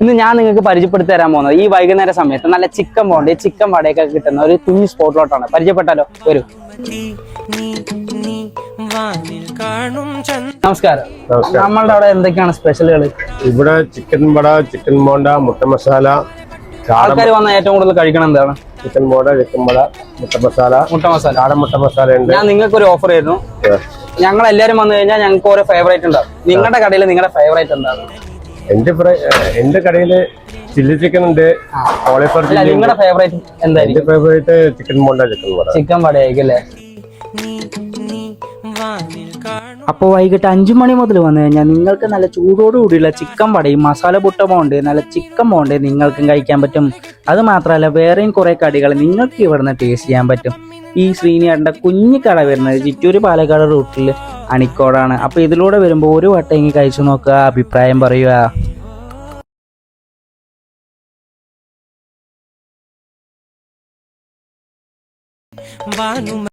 ഇന്ന് ഞാൻ നിങ്ങൾക്ക് പരിചയപ്പെടുത്തി തരാൻ പോകുന്നത് ഈ വൈകുന്നേര സമയത്ത് നല്ല ചിക്കൻ ബോണ്ട് ചിക്കൻ വടയൊക്കെ കിട്ടുന്ന ഒരു കുഞ്ഞു സ്പോട്ടിലോട്ടാണ്. പരിചയപ്പെട്ടാലോ? വരൂ. നമസ്കാരം. നമ്മളുടെ അവിടെ എന്തൊക്കെയാണ് സ്പെഷ്യലുകൾ? ഇവിടെ ചിക്കൻ വട, ചിക്കൻ ബോണ്ട, മുട്ട മസാല. ആൾക്കാർ വന്ന ഏറ്റവും കൂടുതൽ കഴിക്കണം എന്താണ്? ചിക്കൻ ബോണ്ട, ചിക്കൻ വട, മുട്ട മസാല. കാടൻ മുട്ട മസാല ഉണ്ട്. ഞാൻ നിങ്ങൾക്ക് ഒരു ഓഫർ ആയിരുന്നു. ഞങ്ങൾ എല്ലാവരും വന്നു കഴിഞ്ഞാൽ ഞങ്ങൾക്ക് ഓരോ ഫേവറേറ്റ് ഉണ്ടാവും. നിങ്ങളുടെ കടയിൽ നിങ്ങളുടെ ഫേവറേറ്റ് എന്താണ്? എന്റെ കടയില് ചില്ലി ചിക്കൻ ഉണ്ട്, കോളിഫ്ലവർ ചില്ലി. നിങ്ങളുടെ ഫേവറേറ്റ് എന്തായിരിക്കും? എന്റെ ഫേവറേറ്റ് ചിക്കൻ ബോണ്ട, ചിക്കൻ വട. ചിക്കൻ വടയായിരിക്കും അല്ലേ? അപ്പോൾ വൈകിട്ട് 5 മണി മുതൽ വന്നു കഴിഞ്ഞാൽ നിങ്ങൾക്ക് നല്ല ചൂടോടുകൂടിയുള്ള ചിക്കൻ വടയും മസാല പുട്ട ബോണ്ട്, നല്ല ചിക്കൻ ബോണ്ട് നിങ്ങൾക്കും കഴിക്കാൻ പറ്റും. അത് മാത്രമല്ല വേറെയും കുറേ കടികൾ നിങ്ങൾക്ക് ഇവിടുന്ന് ടേസ്റ്റ് ചെയ്യാൻ പറ്റും. ഈ ശ്രീനിയേട്ടൻ്റെ കുഞ്ഞു കട വരുന്നത് ചിറ്റൂർ പാലക്കാട് റൂട്ടിൽ അണിക്കോടാണ്. അപ്പോൾ ഇതിലൂടെ വരുമ്പോൾ ഒരു വട്ടമെങ്കിൽ കഴിച്ചു നോക്കുക, അഭിപ്രായം പറയുക.